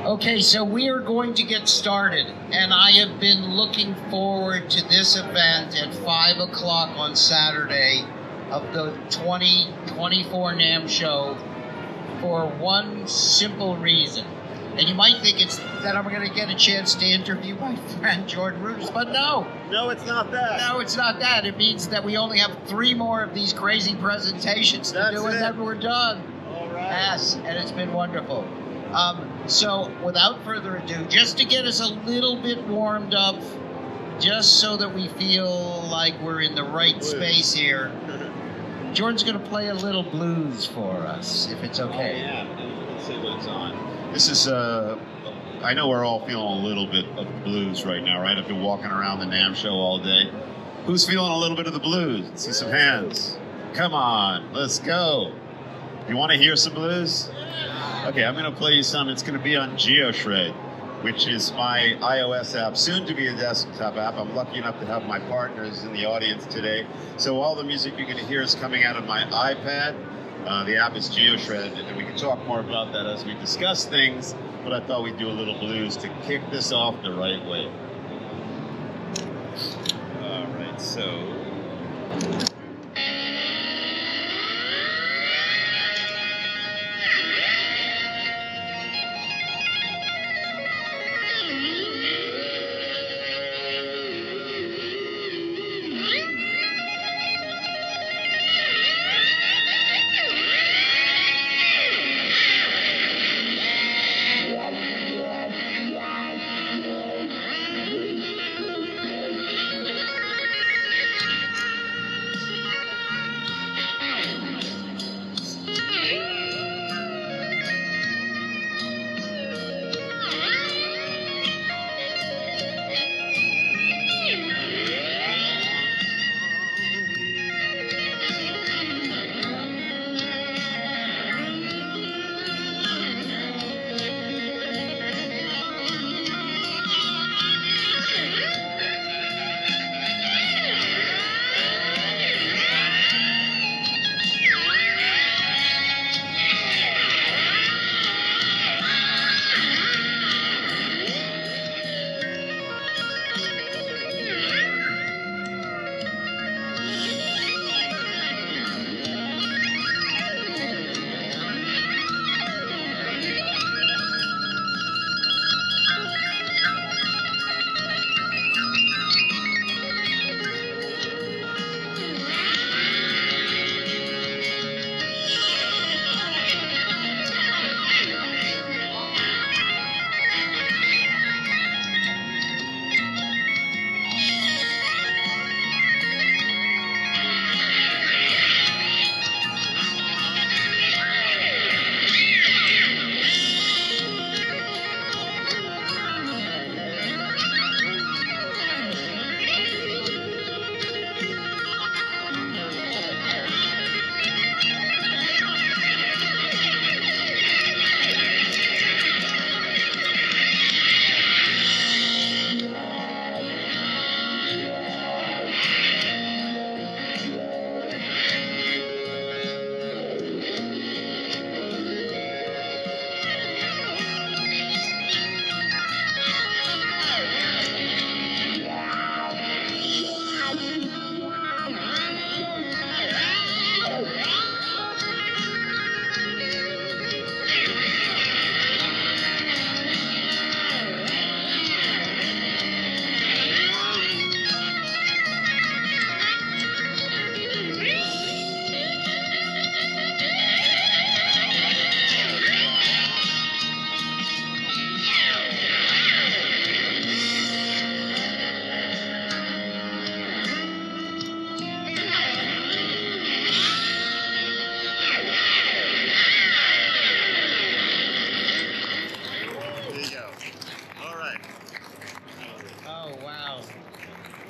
Okay, so we are going to get started, and I have been looking forward to this event at 5 o'clock on Saturday of the 2024 NAMM show for one simple reason. And you might think it's that I'm going to get a chance to interview my friend Jordan Rudess, but no. No, it's not that. No, it's not that. It means that we only have 3 more of these crazy presentations to do, and then we're done. All right. Yes, and it's been wonderful. So without further ado, just to get us a little bit warmed up, just so that we feel like we're in the right space here, Jordan's going to play a little blues for us, if it's okay. Oh, yeah. Let's see what it's on. This is, I know we're all feeling a little bit of blues right now, right? I've been walking around the NAMM show all day. Who's feeling a little bit of the blues? Let's see some hands. Come on, let's go. You want to hear some blues? Okay, I'm going to play you some. It's going to be on GeoShred, which is my iOS app, soon to be a desktop app. I'm lucky enough to have my partners in the audience today. So all the music you're going to hear is coming out of my iPad. The app is GeoShred, and we can talk more about that as we discuss things, but I thought we'd do a little blues to kick this off the right way. All right, so...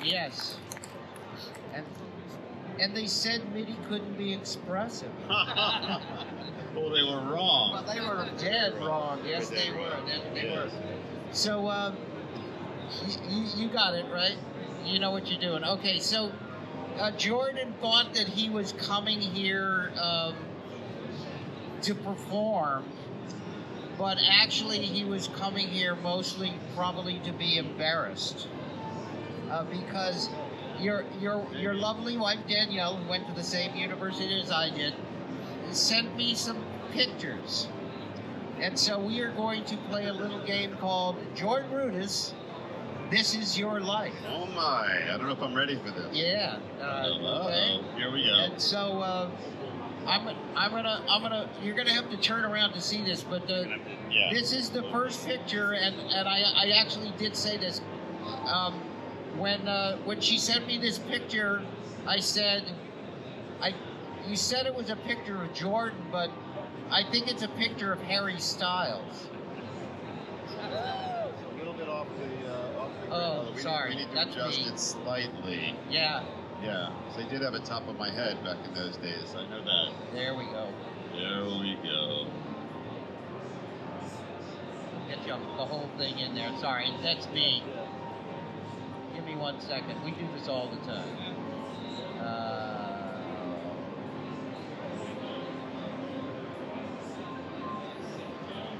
Yes. And they said MIDI couldn't be expressive. Well, they were wrong. Well, they were dead wrong. Yes, they were. They were. So, you got it, right? You know what you're doing. Okay, so Jordan thought that he was coming here to perform, but actually he was coming here mostly probably to be embarrassed, because your lovely wife Danielle, who went to the same university as I did, sent me some pictures, and so we are going to play a little game called Jordan Rudess, This Is Your Life. Oh my! I don't know if I'm ready for this. Yeah. Okay. Here we go. And so you're gonna have to turn around to see this, but this is the first picture, and I actually did say this when she sent me this picture. I said, you said it was a picture of Jordan, but I think it's a picture of Harry Styles. A little bit off the Oh, sorry. We need to That's adjust me. it slightly. Yeah. Yeah. So I did have a top of my head back in those days. I know that. There we go. There we go. Get you the whole thing in there. Sorry, that's me. Give me 1 second. We do this all the time.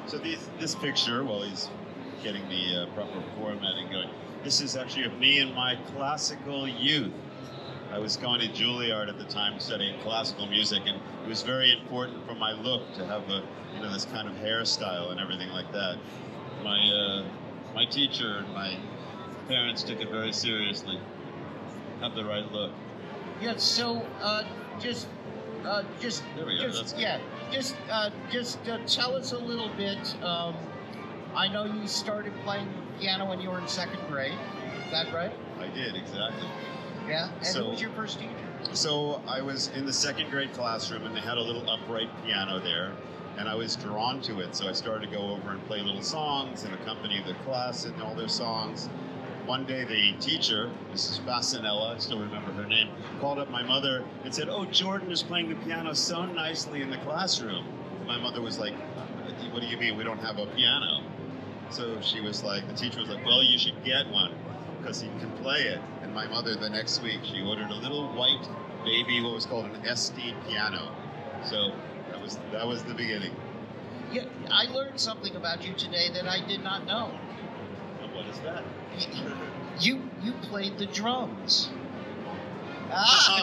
So this picture, while he's getting the proper formatting going, this is actually of me in my classical youth. I was going to Juilliard at the time studying classical music, and it was very important for my look to have this kind of hairstyle and everything like that. My teacher and my parents took it very seriously. Have the right look. Yeah. So just There we go. That's good. just tell us a little bit. I know you started playing piano when you were in 2nd grade. Is that right? I did, exactly. Yeah. And So- who was your first teacher? So I was in the 2nd grade classroom, and they had a little upright piano there, and I was drawn to it. So I started to go over and play little songs and accompany the class in all their songs. One day the teacher, Mrs. Fasanella, I still remember her name, called up my mother and said, "Oh, Jordan is playing the piano so nicely in the classroom." And my mother was like, "What do you mean we don't have a piano?" So she was like, the teacher was like, "Well, you should get one because he can play it." And my mother, the next week, she ordered a little white baby, what was called an SD piano. So that was the beginning. Yeah, I learned something about you today that I did not know. And what is that? You played the drums.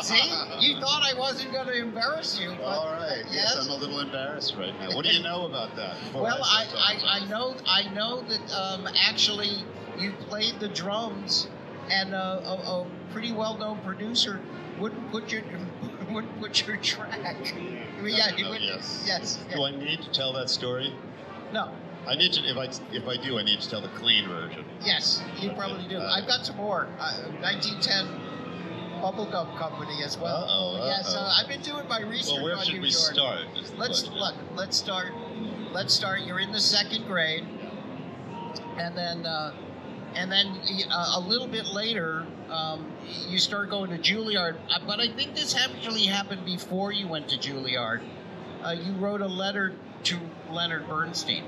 See? You thought I wasn't going to embarrass you. But, All right. Yes, Yes. I'm a little embarrassed right now. What do you know about that? before Well, start talking about I know that actually you played the drums, and a pretty well-known producer wouldn't put your track. Yeah, he wouldn't. Yes. Yes. Do I need to tell that story? No. I need to. If I do, I need to tell the clean version. Yes, you probably do. I've got some more. 1910 Bubblegum Company as well. Uh-oh, Yeah, so uh-oh. Then doing my research Well, where on should you, we Jordan. start? Is the question. Let's start. You're in the 2nd grade, and then a little bit later, you start going to Juilliard. But I think this actually happened before you went to Juilliard. You wrote a letter to Leonard Bernstein.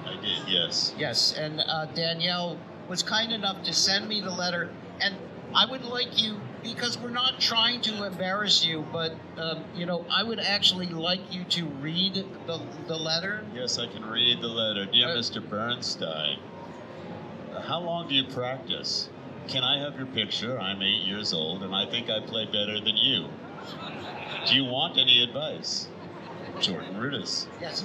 I did. Yes. Yes, and Danielle was kind enough to send me the letter, and I would like you, because we're not trying to embarrass you, but I would actually like you to read the letter. Yes, I can read the letter. Dear Mr. Bernstein, how long do you practice? Can I have your picture? I'm 8 years old, and I think I play better than you. Do you want any advice? Jordan Rudess. Yes.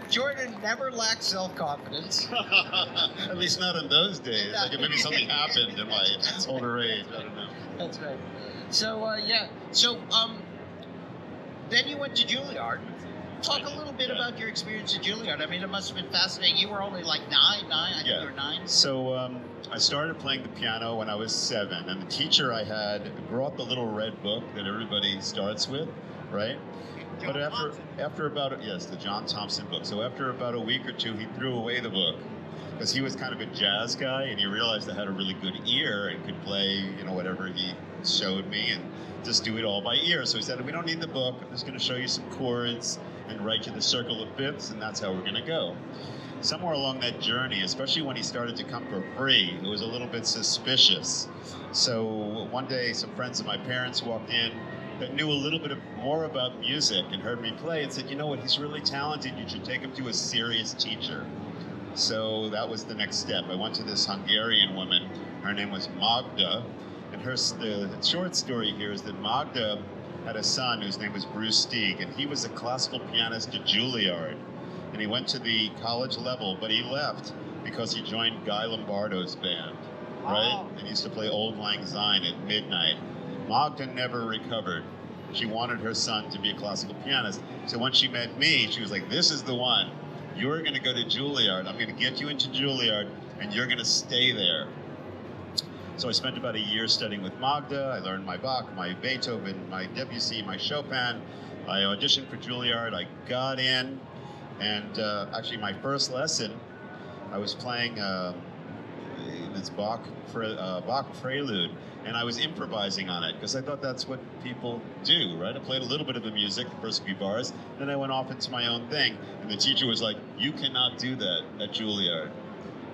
Jordan never lacked self-confidence. At least not in those days. Like maybe something happened in my older age. I don't know. That's right. So then you went to Juilliard. Talk a little bit about your experience at Juilliard. I mean, it must have been fascinating. You were only like nine. I think you were 9. So I started playing the piano when I was 7, and the teacher I had brought the little red book that everybody starts with, right? But after about the John Thompson book. So after about a week or two, he threw away the book because he was kind of a jazz guy, and he realized I had a really good ear and could play, whatever he showed me, and just do it all by ear. So he said, "We don't need the book. I'm just going to show you some chords and write you the circle of fifths, and that's how we're going to go." Somewhere along that journey, especially when he started to come for free, it was a little bit suspicious. So one day, some friends of my parents walked in, that knew a little bit more about music and heard me play and said, you know what, he's really talented, you should take him to a serious teacher. So that was the next step. I went to this Hungarian woman, her name was Magda, and the short story here is that Magda had a son whose name was Bruce Stieg, and he was a classical pianist at Juilliard. And he went to the college level, but he left because he joined Guy Lombardo's band, right? And he used to play Old Lang Syne at midnight. Magda never recovered. She wanted her son to be a classical pianist. So when she met me, she was like, this is the one. You're going to go to Juilliard. I'm going to get you into Juilliard, and you're going to stay there. So I spent about a year studying with Magda. I learned my Bach, my Beethoven, my Debussy, my Chopin. I auditioned for Juilliard. I got in, and actually my first lesson, I was playing this Bach prelude, and I was improvising on it because I thought that's what people do, right? I played a little bit of the music, the first few bars, then I went off into my own thing, and the teacher was like, you cannot do that at Juilliard.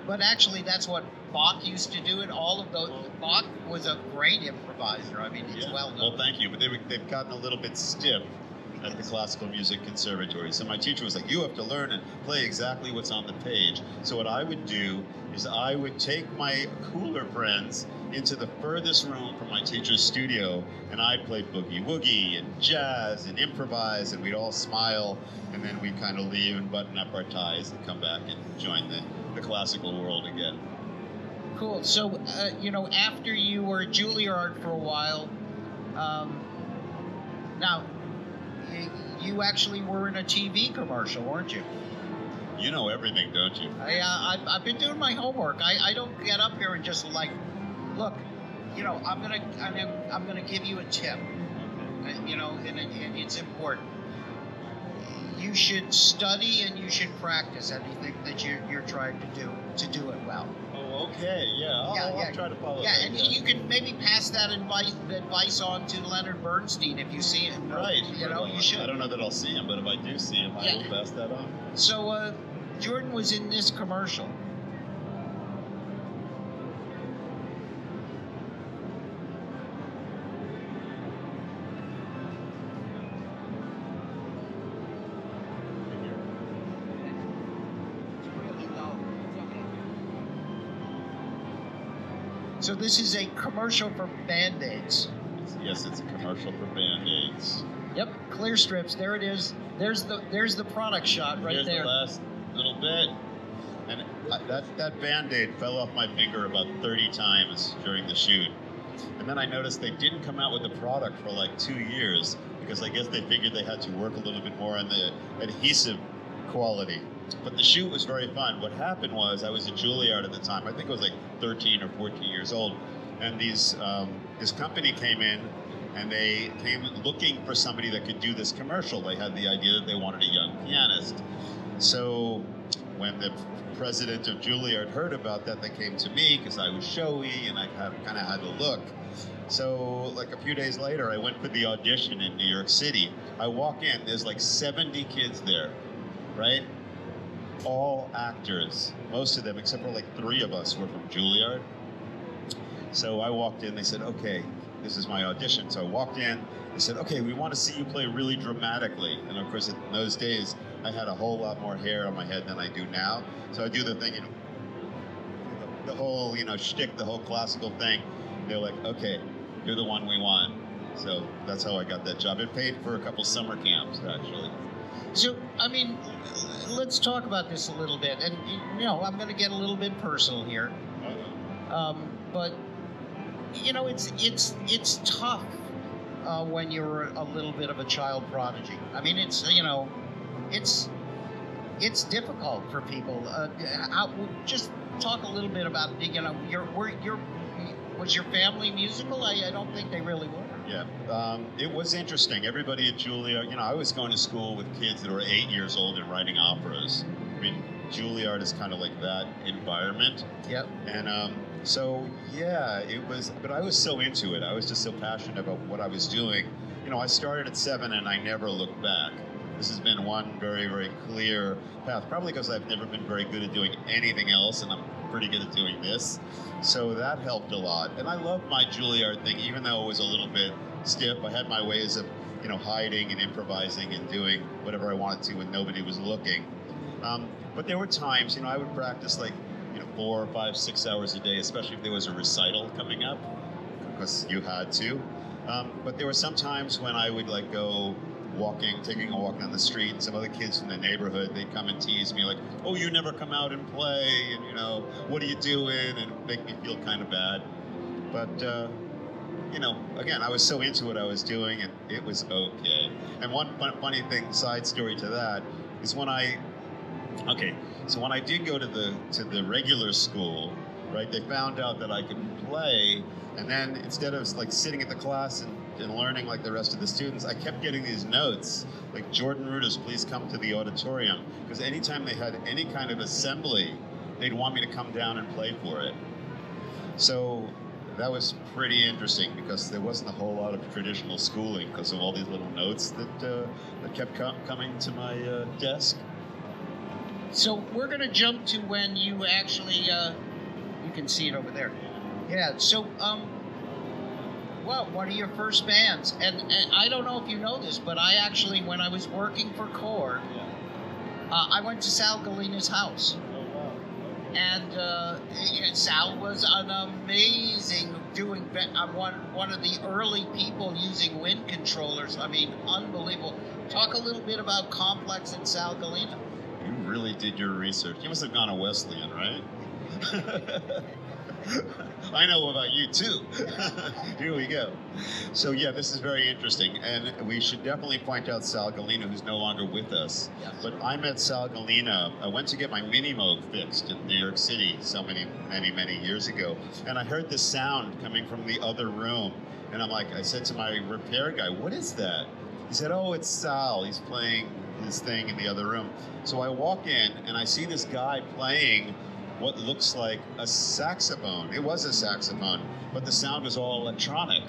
But actually, that's what Bach used to do. It all of those. Bach was a great improviser. I mean, it's well known. Well, thank you. But they've gotten a little bit stiff at the Classical Music Conservatory. So my teacher was like, you have to learn and play exactly what's on the page. So what I would do is I would take my cooler friends into the furthest room from my teacher's studio, and I'd play boogie woogie and jazz and improvise, and we'd all smile, and then we'd kind of leave and button up our ties and come back and join the classical world again. Cool. So, you know, after you were at Juilliard for a while, now, you actually were in a TV commercial, weren't you? You know everything, don't you? I've been doing my homework. I don't get up here and just like, look, you know, I'm gonna give you a tip. You know, and it's important. You should study and you should practice anything that you're trying to do it well. Oh, okay, yeah. I'll try to follow that. Yeah, and you can maybe pass that advice on to Leonard Bernstein if you see him. Right. You know, you should. I don't know that I'll see him, but if I do see him, I will pass that on. So, Jordan was in this commercial. So this is a commercial for Band-Aids. Yes, it's a commercial for Band-Aids. Yep, clear strips. There it is. There's the product shot right there. Here's the last little bit. And that Band-Aid fell off my finger about 30 times during the shoot. And then I noticed they didn't come out with the product for like 2 years because I guess they figured they had to work a little bit more on the adhesive quality. But the shoot was very fun. What happened was I was at Juilliard at the time. I think I was like 13 or 14 years old. And this company came in and they came looking for somebody that could do this commercial. They had the idea that they wanted a young pianist. So when the president of Juilliard heard about that, they came to me because I was showy and I kind of had to look. So like a few days later, I went for the audition in New York City. I walk in, there's like 70 kids there, right? All actors, most of them, except for like 3 of us, were from Juilliard. So I walked in, they said, okay, this is my audition. So I walked in, they said, okay, we want to see you play really dramatically. And of course, in those days, I had a whole lot more hair on my head than I do now. So I do the thing, you know, the whole, you know, shtick, the whole classical thing. They're like, okay, you're the one we want. So that's how I got that job. It paid for a couple summer camps, actually. So, I mean, let's talk about this a little bit. And, you know, I'm going to get a little bit personal here. But, you know, it's tough when you're a little bit of a child prodigy. I mean, it's, you know, it's difficult for people. Just talk a little bit about, you know, was your family musical? I don't think they really were. Yeah, it was interesting. Everybody at Juilliard, you know, I was going to school with kids that were 8 years old and writing operas. I mean, Juilliard is kind of like that environment. Yep. And so, yeah, it was, but I was so into it. I was just so passionate about what I was doing. You know, I started at 7 and I never looked back. This has been one very, very clear path, probably because I've never been very good at doing anything else, and I'm pretty good at doing this. So that helped a lot. And I loved my Juilliard thing, even though it was a little bit stiff. I had my ways of, you know, hiding and improvising and doing whatever I wanted to when nobody was looking. But there were times, you know, I would practice like, you know, 4, 5, 6 hours a day, especially if there was a recital coming up, because you had to. But there were some times when I would like go taking a walk down the street, and some other kids from the neighborhood, they'd come and tease me like, oh, you never come out and play, and, you know, what are you doing, and make me feel kind of bad. But, you know, again, I was so into what I was doing, and it was okay. And one funny thing, side story to that, is when I did go to the regular school, right, they found out that I could play, and then instead of like sitting at the class and learning like the rest of the students, I kept getting these notes, like, Jordan Rudess, please come to the auditorium. Because anytime they had any kind of assembly, they'd want me to come down and play for it. So that was pretty interesting, because there wasn't a whole lot of traditional schooling because of all these little notes that kept coming to my desk. So we're going to jump to when you actually, you can see it over there. Yeah, so, well, one of your first bands, and I don't know if you know this, but I actually, when I was working for Core, I went to Sal Galina's house. Oh, wow. And Sal was an amazing one of the early people using wind controllers. I mean, unbelievable. Talk a little bit about Complex and Sal Galina. You really did your research. You must have gone to Wesleyan, right? I know about you too. Here we go. So yeah, this is very interesting, and we should definitely point out Sal Galina, who's no longer with us. Yes. But I met Sal Galina. I went to get my Mini Moog fixed in New York City so many years ago, and I heard the sound coming from the other room, and I said to my repair guy, "What is that?" He said, "Oh, it's Sal. He's playing his thing in the other room." So I walk in, and I see this guy playing what looks like a saxophone. It was a saxophone, but the sound was all electronic,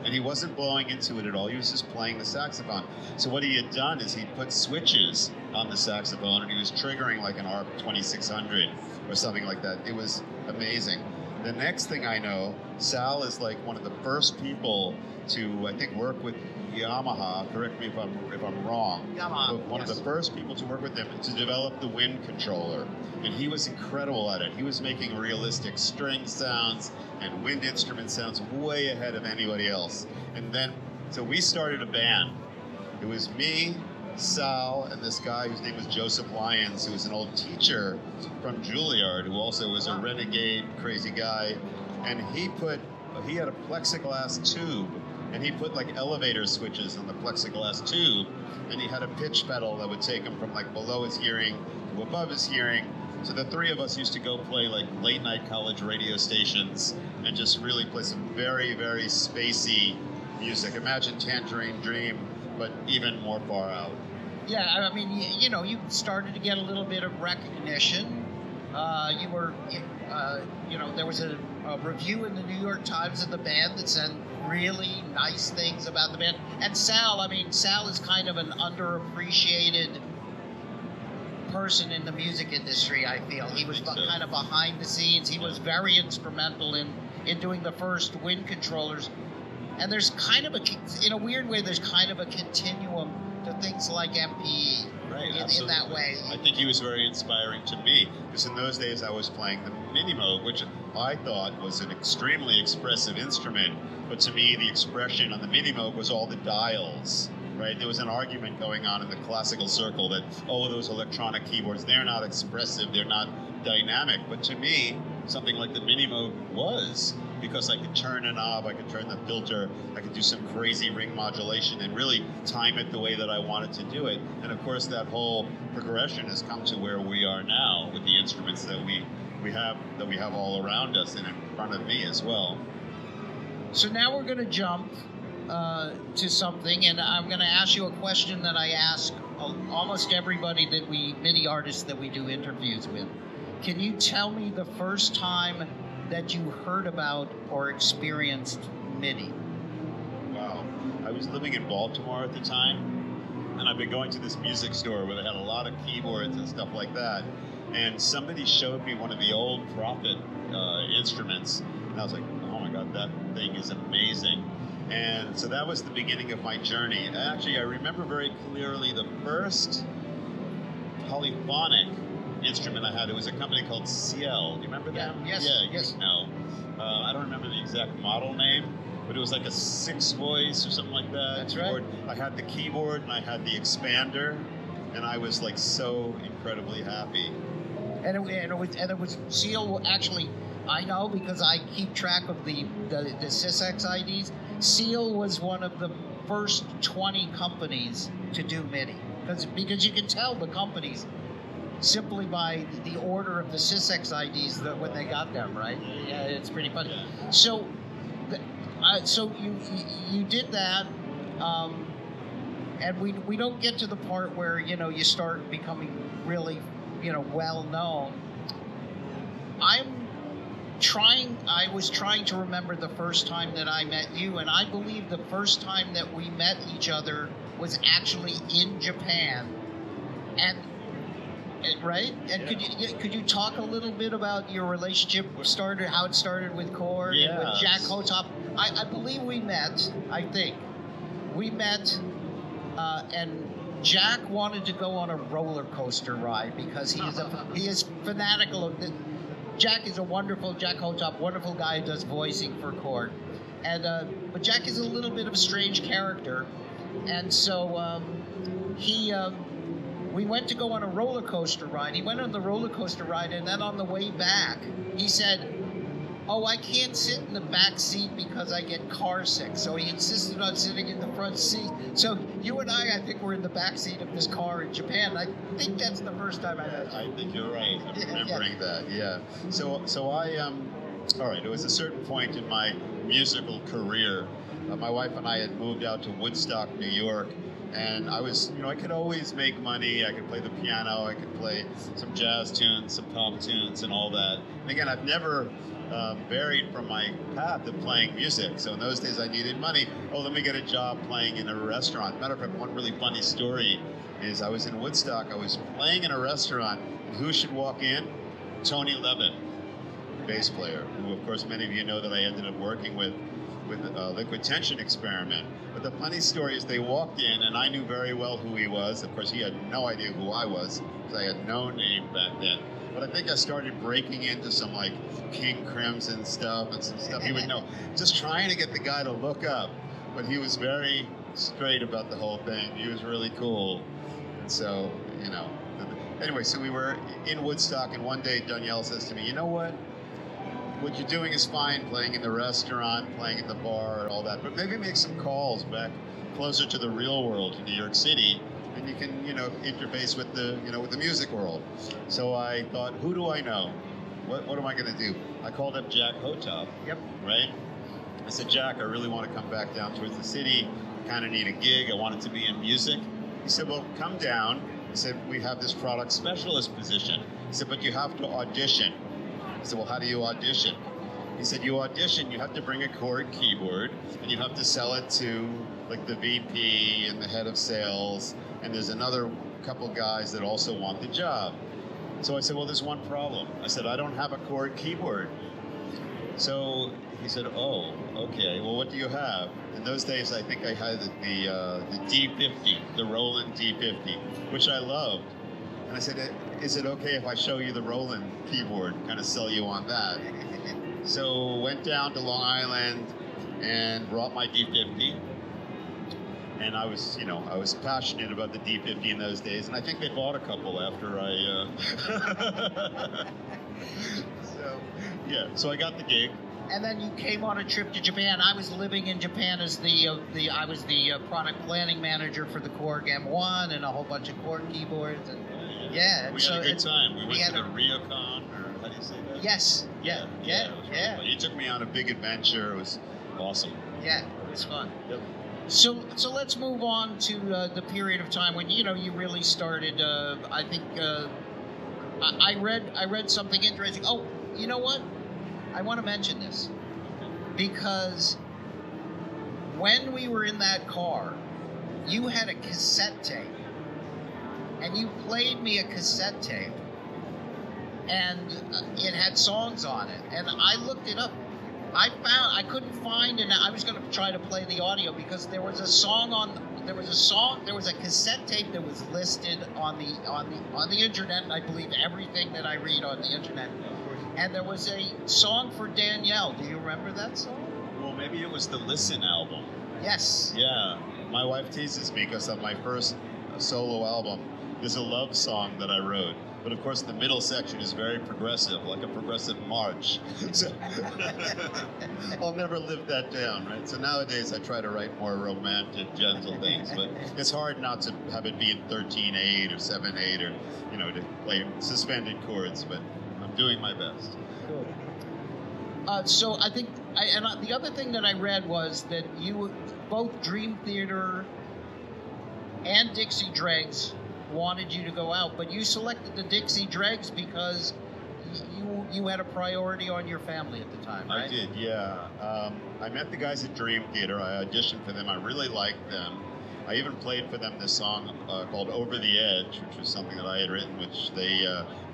and he wasn't blowing into it at all. He was just playing the saxophone. So what he had done is he put switches on the saxophone, and he was triggering like an ARP 2600 or something like that. It was amazing. The next thing I know, Sal is like one of the first people to, I think, work with Yamaha. Correct me if I'm wrong. Yamaha, But one of the first people to work with them to develop the wind controller, and he was incredible at it. He was making realistic string sounds and wind instrument sounds way ahead of anybody else. And then, so we started a band. It was me, Sal, and this guy whose name was Joseph Lyons, who was an old teacher from Juilliard, who also was a renegade, crazy guy. And he had a plexiglass tube, and he put like elevator switches on the plexiglass tube, and he had a pitch pedal that would take him from like below his hearing to above his hearing. So the three of us used to go play like late night college radio stations and just really play some very, very spacey music. Imagine Tangerine Dream, but even more far out. Yeah, I mean, you know, you started to get a little bit of recognition. You were, you know, there was a review in the New York Times of the band that said really nice things about the band. And Sal, I mean, Sal is kind of an underappreciated person in the music industry, I feel. He was kind of behind the scenes. He was very instrumental in doing the first wind controllers. And there's kind of in a weird way, there's kind of a continuum to things like MPE. Right, in that way. I think he was very inspiring to me, because in those days I was playing the Mini Moog, which I thought was an extremely expressive instrument, but to me the expression on the Mini Moog was all the dials, right? There was an argument going on in the classical circle that, oh, those electronic keyboards, they're not expressive, they're not dynamic, but to me, something like the Mini Moog was, because I could turn a knob, I could turn the filter, I could do some crazy ring modulation and really time it the way that I wanted to do it. And of course, that whole progression has come to where we are now with the instruments that we have all around us and in front of me as well. So now we're going to jump to something, and I'm going to ask you a question that I ask almost everybody that MIDI artists that we do interviews with. Can you tell me the first time that you heard about or experienced MIDI? Wow. I was living in Baltimore at the time, and I've been going to this music store where they had a lot of keyboards and stuff like that, and somebody showed me one of the old Prophet instruments, and I was like, oh my God, that thing is amazing. And so that was the beginning of my journey. Actually, I remember very clearly the first polyphonic instrument I had. It was a company called CL. Do you remember them? Yes. Yeah, Yes. you know. I don't remember the exact model name, but it was like a 6-voice or something like that. That's right. I had the keyboard and I had the expander, and I was like so incredibly happy. And it was Seal. Actually, I know because I keep track of the SysX IDs. Seal was one of the first 20 companies to do MIDI because you can tell the companies simply by the order of the SysX IDs that when they got them, right? Yeah, it's pretty funny. Yeah. So, so you did that, and we don't get to the part where you start becoming really well known. I was trying to remember the first time that I met you, and I believe the first time that we met each other was actually in Japan, and. Right, and Yeah. could you talk a little bit about your relationship? How it started with Korg and with Yes. Jack Hotop? I believe we met. I think we met, and Jack wanted to go on a roller coaster ride because he is fanatical of the. Jack is Jack Hotop, wonderful guy who does voicing for Korg, and but Jack is a little bit of a strange character, and so we went to go on a roller coaster ride. He went on the roller coaster ride, and then on the way back, he said, "Oh, I can't sit in the back seat because I get car sick." So he insisted on sitting in the front seat. So you and I think, were in the back seat of this car in Japan. I think that's the first time I met you. I think you're right. I'm remembering that. Yeah. So I all right. It was a certain point in my musical career. My wife and I had moved out to Woodstock, New York. And I was, I could always make money. I could play the piano. I could play some jazz tunes, some pop tunes, and all that. And again, I've never varied from my path of playing music. So in those days, I needed money. Oh, let me get a job playing in a restaurant. Matter of fact, one really funny story is I was in Woodstock. I was playing in a restaurant. And who should walk in? Tony Levin, bass player, who, of course, many of you know that I ended up working with Liquid Tension Experiment. But the funny story is they walked in, and I knew very well who he was. Of course, he had no idea who I was, because I had no name back then. But I think I started breaking into some, like, King Crimson stuff and some stuff he would know. Just trying to get the guy to look up. But he was very straight about the whole thing. He was really cool. And so, Anyway, so we were in Woodstock, and one day Danielle says to me, "You know what? What you're doing is fine, playing in the restaurant, playing in the bar, and all that, but maybe make some calls back closer to the real world, to New York City, and you can, interface with the, with the music world." So I thought, who do I know? What am I going to do? I called up Jack Hotop. Yep. Right? I said, "Jack, I really want to come back down towards the city. Kind of need a gig. I want it to be in music." He said, "Well, come down." He said, "We have this product specialist position." He said, "But you have to audition." I said, "Well, how do you audition?" He said, "You audition, you have to bring a Korg keyboard, and you have to sell it to, like, the VP and the head of sales, and there's another couple guys that also want the job." So I said, "Well, there's one problem." I said, "I don't have a Korg keyboard." So he said, "Oh, okay, well, what do you have?" In those days, I think I had the D50, the Roland D50, which I loved. And I said, "Is it okay if I show you the Roland keyboard, kind of sell you on that?" So went down to Long Island and brought my D50. And I was, I was passionate about the D50 in those days. And I think they bought a couple after I... So I got the gig. And then you came on a trip to Japan. I was living in Japan as I was the product planning manager for the Korg M1 and a whole bunch of Korg keyboards. And yeah, we had a good time. We went to the Ryokon, or how do you say that? Yes. Yeah. He took me on a big adventure. It was awesome. Yeah, it was fun. Yep. So let's move on to the period of time when you really started. I think I read something interesting. Oh, you know what? I want to mention this because when we were in that car, you had a cassette tape, and you played me a cassette tape, and it had songs on it, and I looked it up. I couldn't find, and I was going to try to play the audio because there was a cassette tape that was listed on the internet, and I believe everything that I read on the internet. And there was a song for Danielle. Do you remember that song? Well, maybe it was the Listen album. Yes. Yeah. My wife teases me because on my first solo album, there's a love song that I wrote. But of course, the middle section is very progressive, like a progressive march. So I'll never live that down, right? So nowadays, I try to write more romantic, gentle things. But it's hard not to have it be in 13/8 or 7/8 or, you know, to play suspended chords. But I'm doing my best. Cool. So I think, the other thing that I read was that you both Dream Theater and Dixie Dregs wanted you to go out, but you selected the Dixie Dregs because you had a priority on your family at the time, right? I did, yeah. I met the guys at Dream Theater. I auditioned for them. I really liked them. I even played for them this song called Over the Edge, which was something that I had written, which they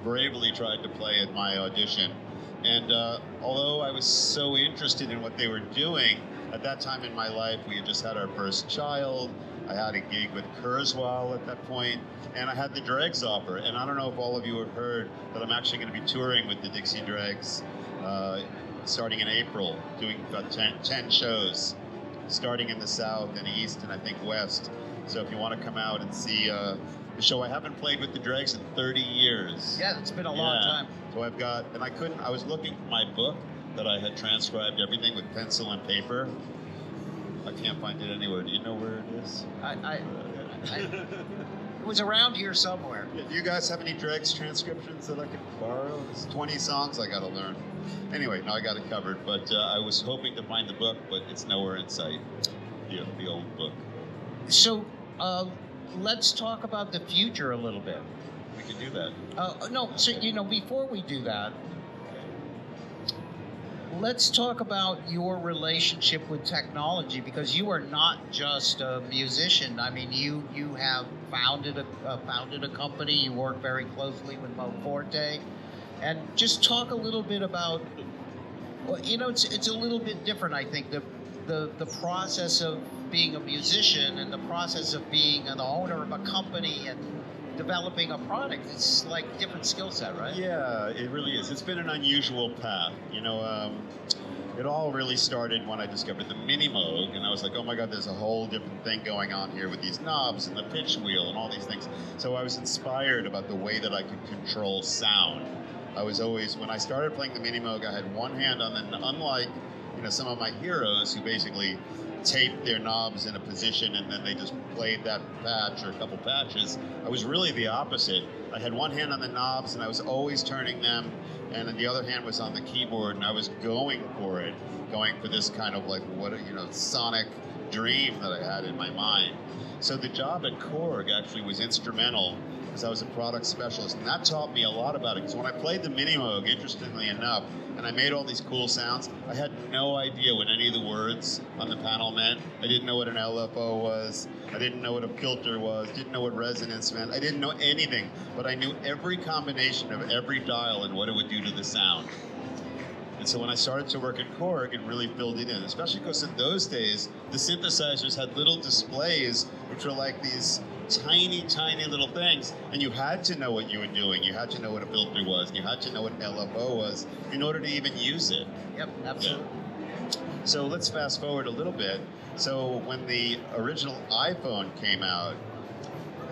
bravely tried to play at my audition. And although I was so interested in what they were doing, at that time in my life, we had just had our first child. I had a gig with Kurzweil at that point, and I had the Dregs offer. And I don't know if all of you have heard that I'm actually going to be touring with the Dixie Dregs starting in April, doing about 10 shows, starting in the South and East and I think West. So if you want to come out and see the show, I haven't played with the Dregs in 30 years. Yeah, it's been a long time. So I've got, and I was looking for my book that I had transcribed everything with pencil and paper. I can't find it anywhere. Do you know where it is? It was around here somewhere. Yeah, do you guys have any Dregs transcriptions that I could borrow? There's 20 songs I got to learn. Anyway, no, I got it covered. But I was hoping to find the book, but it's nowhere in sight. The old book. So let's talk about the future a little bit. We can do that. No, so before we do that, let's talk about your relationship with technology, because you are not just a musician. I mean, you have founded a company. You work very closely with Mo Forte, and just talk a little bit about. Well, it's a little bit different. I think the process of being a musician and the process of being an owner of a company and developing a product, it's like different skill set, right? Yeah, it really is. It's been an unusual path. It all really started when I discovered the Mini Moog, and I was like, oh my God, there's a whole different thing going on here with these knobs and the pitch wheel and all these things. So I was inspired about the way that I could control sound. I was always, when I started playing the Mini Moog, I had one hand on the, unlike some of my heroes who basically taped their knobs in a position and then they just played that patch or a couple patches. I was really the opposite. I had one hand on the knobs and I was always turning them, and then the other hand was on the keyboard, and I was going for this kind of like sonic dream that I had in my mind. So the job at Korg actually was instrumental, because I was a product specialist, and that taught me a lot about it. Because when I played the Mini Moog, interestingly enough, and I made all these cool sounds, I had no idea what any of the words on the panel meant. I didn't know what an LFO was. I didn't know what a filter was. Didn't know what resonance meant. I didn't know anything, but I knew every combination of every dial and what it would do to the sound. And so when I started to work at Korg, it really filled it in, especially because in those days, the synthesizers had little displays, which were like these tiny, tiny little things, and you had to know what you were doing. You had to know what a filter was, and you had to know what an LFO was in order to even use it. Yep, absolutely. Yeah. So let's fast forward a little bit. So when the original iPhone came out,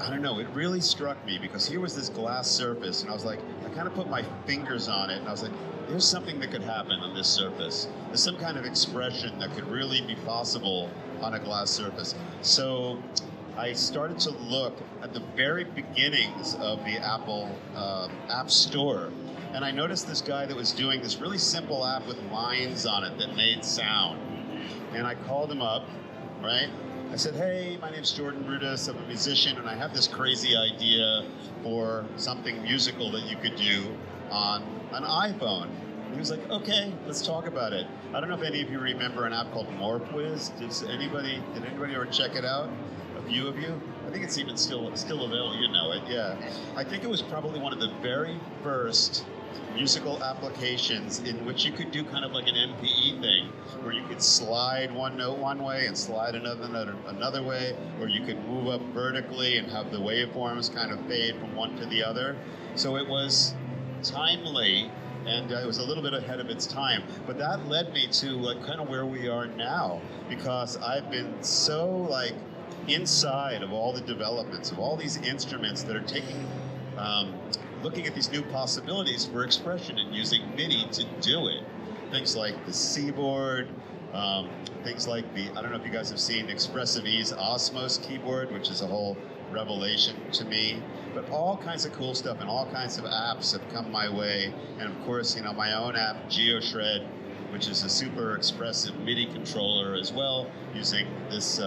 I don't know, it really struck me, because here was this glass surface, and I was like, I kind of put my fingers on it, and I was like, there's something that could happen on this surface. There's some kind of expression that could really be possible on a glass surface. So I started to look at the very beginnings of the Apple App Store, and I noticed this guy that was doing this really simple app with lines on it that made sound. And I called him up, right? I said, hey, my name's Jordan Rudess. I'm a musician, and I have this crazy idea for something musical that you could do on an iPhone. And he was like, okay, let's talk about it. I don't know if any of you remember an app called Morpwiz. Did anybody ever check it out? A few of you? I think it's even still available. You know it, yeah. I think it was probably one of the very first musical applications in which you could do kind of like an MPE thing, where you could slide one note one way and slide another way, or you could move up vertically and have the waveforms kind of fade from one to the other. So it was timely, and it was a little bit ahead of its time. But that led me to kind of where we are now, because I've been so inside of all the developments of all these instruments that are taking looking at these new possibilities for expression and using MIDI to do it. Things like the Seaboard, things like the, I don't know if you guys have seen Expressive Ease Osmos keyboard, which is a whole revelation to me. But all kinds of cool stuff and all kinds of apps have come my way. And of course, you know, my own app, GeoShred, which is a super expressive MIDI controller as well, using this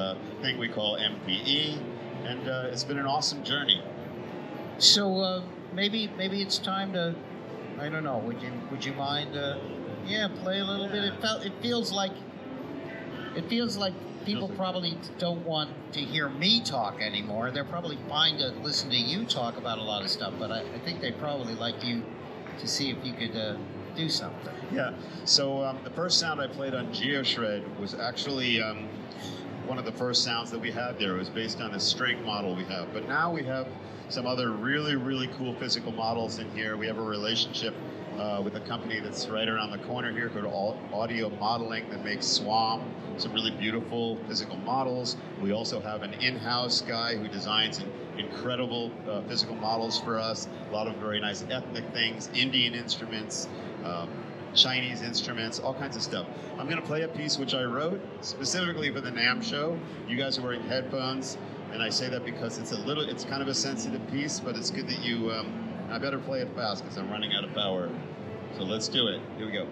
thing we call MPE. And it's been an awesome journey. So maybe it's time to, I don't know, would you mind play a little bit? It feels like people probably don't want to hear me talk anymore. They're probably fine to listen to you talk about a lot of stuff, but I think they'd probably like you to see if you could do something. Yeah, so the first sound I played on GeoShred was actually one of the first sounds that we had there. It was based on a string model we have, but now we have some other really, really cool physical models in here. We have a relationship with a company that's right around the corner here called Audio Modeling that makes SWAM, some really beautiful physical models. We also have an in-house guy who designs incredible physical models for us, a lot of very nice ethnic things, Indian instruments, Chinese instruments, all kinds of stuff. I'm going to play a piece which I wrote specifically for the NAMM show. You guys are wearing headphones, and I say that because it's kind of a sensitive piece, but it's good that you, I better play it fast because I'm running out of power. So let's do it. Here we go.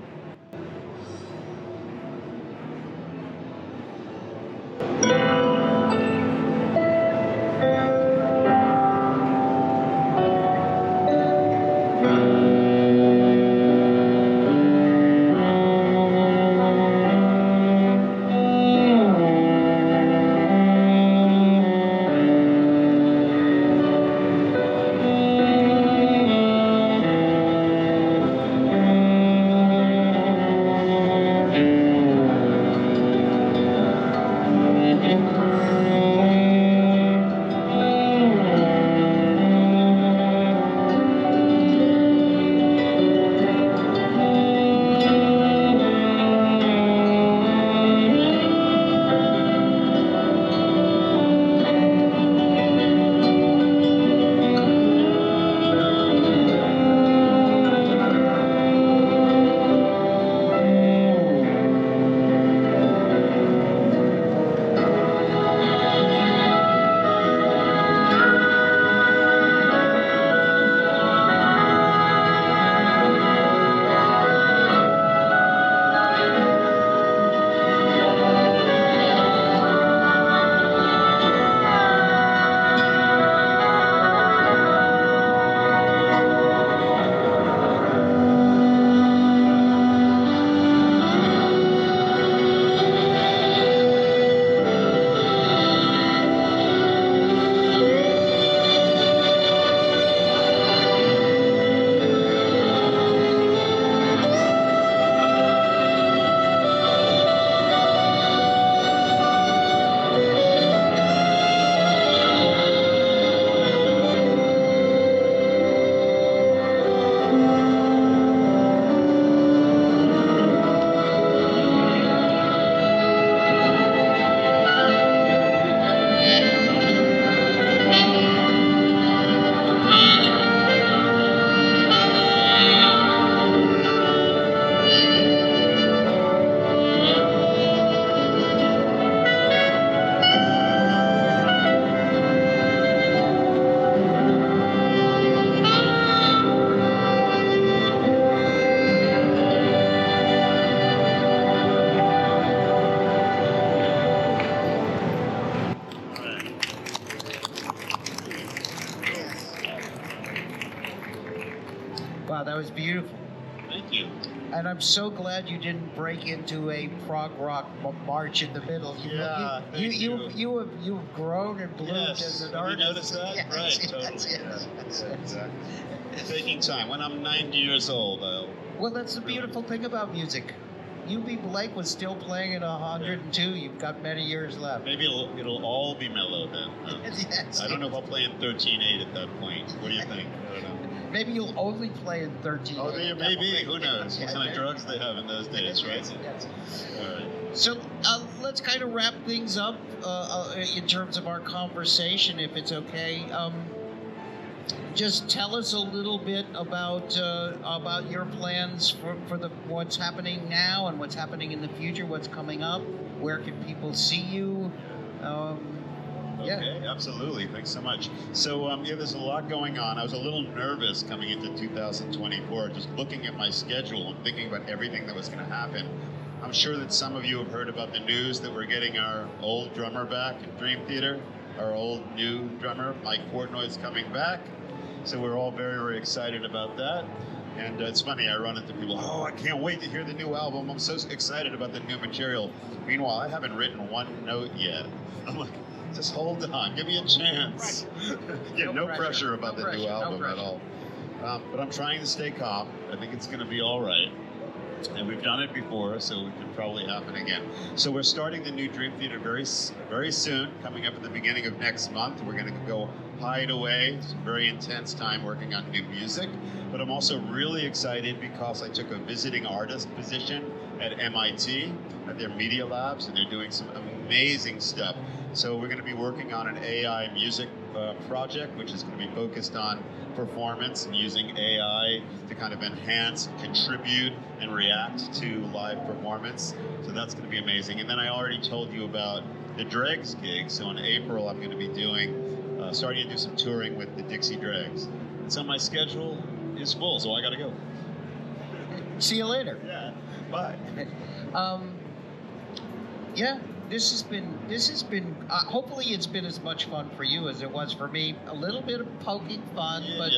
Wow, that was beautiful. Thank you. And I'm so glad you didn't break into a prog rock march in the middle. You have grown and bloomed as an artist. You noticed that? Yes, Right, yes, totally. yes. Yeah, exactly. Taking time. When I'm 90 years old, I'll... Well, that's the beautiful thing about music. U.B. Blake was still playing at 102. You've got many years left. Maybe it'll all be mellow then. Yes. I don't know if I'll play in 13/8 at that point. What do you think? I don't know. Maybe you'll only play in 13. Oh, maybe. Who knows? What kind of drugs they have in those days, right? Yes. All right. So let's kind of wrap things up in terms of our conversation, if it's okay. Just tell us a little bit about your plans for what's happening now and what's happening in the future, what's coming up. Where can people see you? Okay, absolutely. Thanks so much. So, yeah, there's a lot going on. I was a little nervous coming into 2024, just looking at my schedule and thinking about everything that was going to happen. I'm sure that some of you have heard about the news that we're getting our old drummer back in Dream Theater. Our old new drummer, Mike Portnoy's coming back. So we're all very, very excited about that. And it's funny, I run into people, oh, I can't wait to hear the new album. I'm so excited about the new material. Meanwhile, I haven't written one note yet. I'm like, just hold on, give me a chance. Yeah, no pressure about the new album at all. But I'm trying to stay calm. I think it's going to be all right. And we've done it before, so it can probably happen again. So we're starting the new Dream Theater very, very soon, coming up at the beginning of next month. We're going to go hide away. It's a very intense time working on new music. But I'm also really excited because I took a visiting artist position at MIT, at their media labs, and they're doing some amazing stuff. So we're going to be working on an AI music project, which is going to be focused on performance and using AI to kind of enhance, contribute, and react to live performance. So that's going to be amazing. And then I already told you about the Dregs gig. So in April, I'm going to be doing, starting to do some touring with the Dixie Dregs. So my schedule is full, so I got to go. See you later. Yeah, bye. Yeah. This has been. Hopefully, it's been as much fun for you as it was for me. A little bit of poking fun, but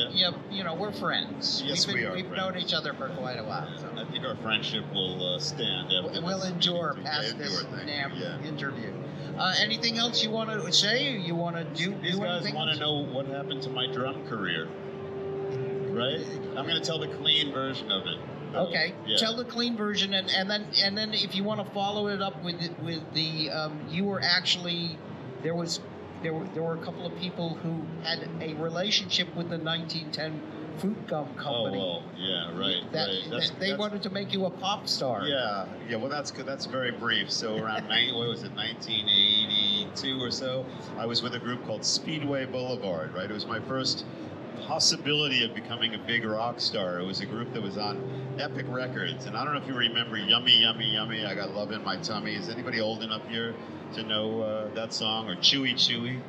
you know, we're friends. Yes, we are. We've known each other for quite a while. So. I think our friendship will stand. We'll endure past this NAMM interview. Anything else you want to say? Or you want to do? These guys want to know what happened to my drum career, right? I'm going to tell the clean version of it. Okay, tell the clean version, and then if you want to follow it up with the you were actually there were a couple of people who had a relationship with the 1910 fruit gum company. Oh well, yeah, right. They wanted to make you a pop star. Yeah. Well, that's good. That's very brief. So around 1982 or so, I was with a group called Speedway Boulevard. Right, it was my first possibility of becoming a big rock star. It was a group that was on Epic Records, and I don't know if you remember Yummy, Yummy, Yummy, I Got Love in My Tummy. Is anybody old enough here to know that song, or Chewy, Chewy?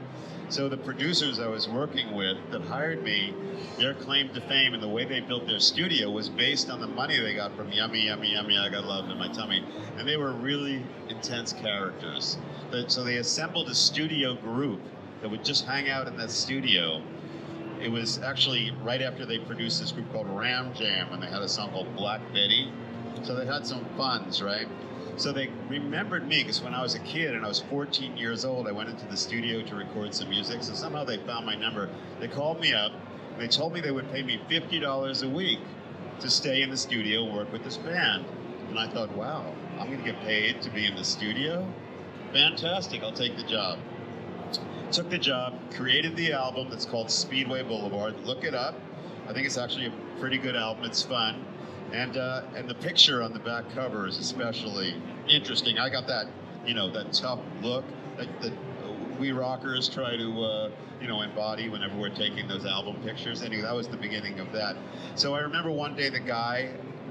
So the producers I was working with that hired me, their claim to fame and the way they built their studio was based on the money they got from Yummy, Yummy, Yummy, I Got Love in My Tummy. And they were really intense characters. So they assembled a studio group that would just hang out in that studio. It was actually right after they produced this group called Ram Jam, and they had a song called Black Betty. So they had some funds, right? So they remembered me because when I was a kid and I was 14 years old, I went into the studio to record some music. So somehow they found my number. They called me up, and they told me they would pay me $50 a week to stay in the studio and work with this band. And I thought, wow, I'm going to get paid to be in the studio? Fantastic, I'll take the job. Took the job, created the album that's called Speedway Boulevard. Look it up. I think it's actually a pretty good album. It's fun. And the picture on the back cover is especially interesting. I got that, that tough look that we rockers try to, embody whenever we're taking those album pictures. Anyway, that was the beginning of that. So I remember one day the guy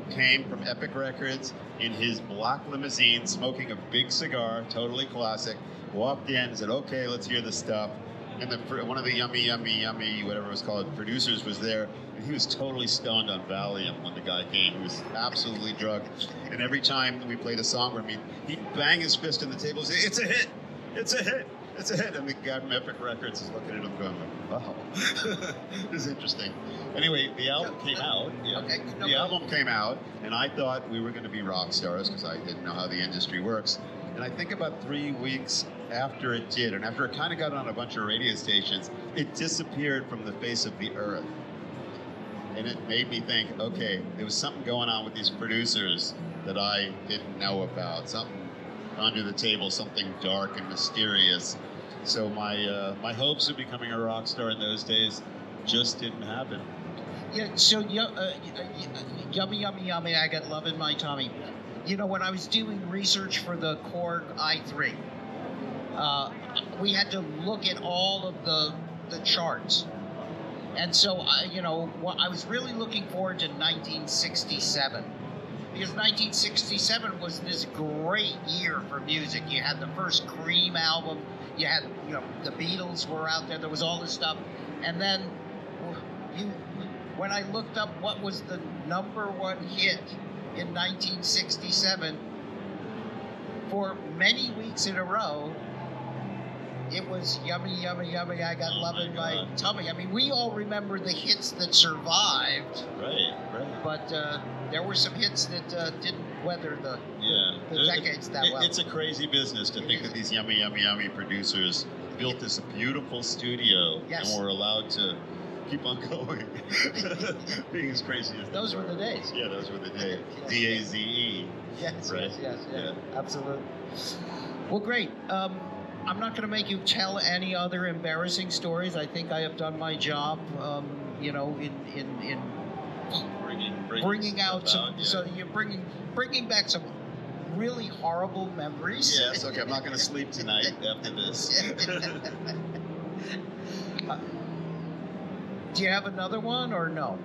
came from Epic Records in his black limousine, smoking a big cigar, totally classic, walked in and said, okay, let's hear the stuff. And one of the Yummy, Yummy, Yummy, whatever it was called, producers was there, and he was totally stoned on Valium when the guy came. He was absolutely drugged. And every time we played a song, he'd bang his fist on the table and say, it's a hit, it's a hit, it's a hit. And the guy from Epic Records is looking at him going, wow, this is interesting. Anyway, the album came out. The album came out, and I thought we were going to be rock stars because I didn't know how the industry works. And I think about 3 weeks after it did, and after it kind of got on a bunch of radio stations, it disappeared from the face of the earth. And it made me think, okay, there was something going on with these producers that I didn't know about. Something under the table, something dark and mysterious. So my hopes of becoming a rock star in those days just didn't happen. Yeah, so yummy, yummy, yummy, I got love in my tummy. You know, when I was doing research for the Korg i3, we had to look at all of the charts. And so, I was really looking forward to 1967. Because 1967 was this great year for music. You had the first Cream album. You had, the Beatles were out there. There was all this stuff. And then when I looked up what was the #1 hit in 1967, for many weeks in a row, it was Yummy, Yummy, Yummy, I Got Love in My Tummy. I mean, we all remember the hits that survived. Right. But there were some hits that didn't weather the decades that well. It's a crazy business to think that these yummy, yummy, yummy producers built this beautiful studio and were allowed to keep on going. Being as crazy as those were the days. Yeah, those were the days. DAZE. Yes, right? yes, absolutely. Well, great. I'm not going to make you tell any other embarrassing stories. I think I have done my job, in bringing out some. So you're bringing back some really horrible memories. Yes. Okay. I'm not going to sleep tonight after this. Do you have another one or no?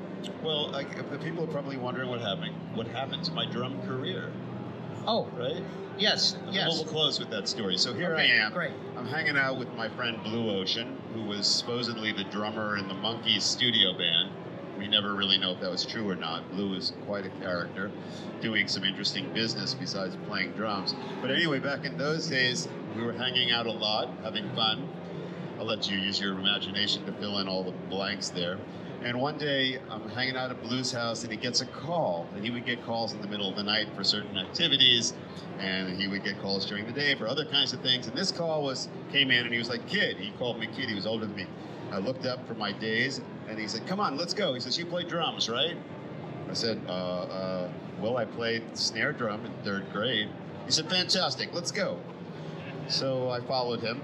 Well, the people are probably wondering what happened to my drum career. Oh, right. Yes. We'll close with that story. So here I am. Great. I'm hanging out with my friend Blue Ocean, who was supposedly the drummer in the Monkees studio band. We never really know if that was true or not. Blue is quite a character, doing some interesting business besides playing drums. But anyway, back in those days, we were hanging out a lot, having fun. I'll let you use your imagination to fill in all the blanks there. And one day, I'm hanging out at Blue's house, and he gets a call. And he would get calls in the middle of the night for certain activities, and he would get calls during the day for other kinds of things. And this call came in, and he was like, "Kid." He called me Kid. He was older than me. I looked up for my days, and he said, "Come on, let's go." He says, "You play drums, right?" I said, well, I played snare drum in 3rd grade. He said, "Fantastic, let's go." So I followed him.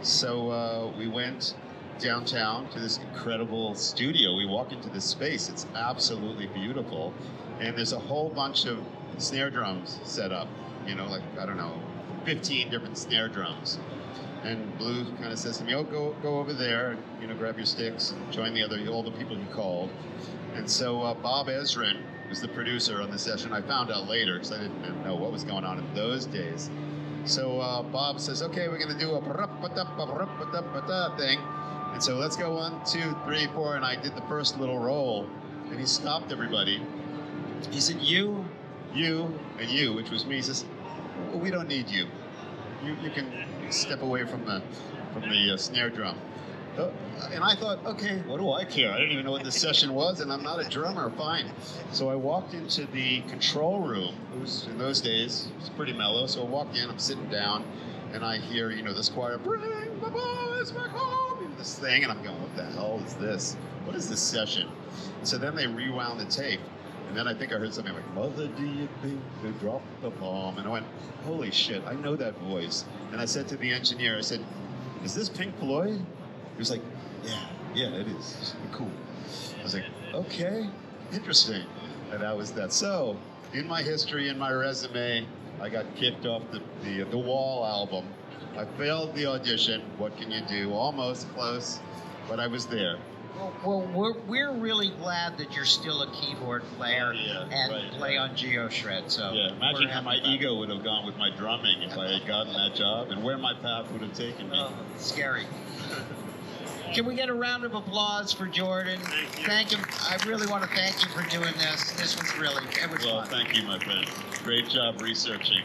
So we went downtown to this incredible studio. We walk into this space. It's absolutely beautiful. And there's a whole bunch of snare drums set up, 15 different snare drums. And Blue kind of says to me, "Oh, go over there and, grab your sticks and join all the people he called." And so Bob Ezrin was the producer on the session. I found out later because I didn't know what was going on in those days. So Bob says, "Okay, we're going to do a thing. And so let's go 1, 2, 3, 4, and I did the first little roll, and he stopped everybody. He said, you, and you, which was me. He says, "Well, we don't need you. You can step away from the snare drum." And I thought, okay, what do I care? I didn't even know what this session was, and I'm not a drummer. Fine. So I walked into the control room. It was, in those days, it was pretty mellow. So I walked in, I'm sitting down, and I hear, this choir, "Bring the boys back home," this thing, and I'm going, what the hell is this? What is this session? And so then they rewound the tape, and then I think I heard something like, "Mother, do you think they dropped the bomb?" And I went, holy shit, I know that voice. And I said to the engineer, I said, "Is this Pink Floyd?" He was like, yeah, it is. Cool. I was like, okay, interesting. And that was that. So, in my history, in my resume, I got kicked off the Wall album. I failed the audition. What can you do? Almost close, but I was there. Well, we're really glad that you're still a keyboard player and play on GeoShred. So imagine how my ego would have gone with my drumming if I had gotten that job, and where my path would have taken me. Oh, scary. Can we get a round of applause for Jordan? Thank him. I really want to thank you for doing this. This was fun. Well, thank you, my friend. Great job researching.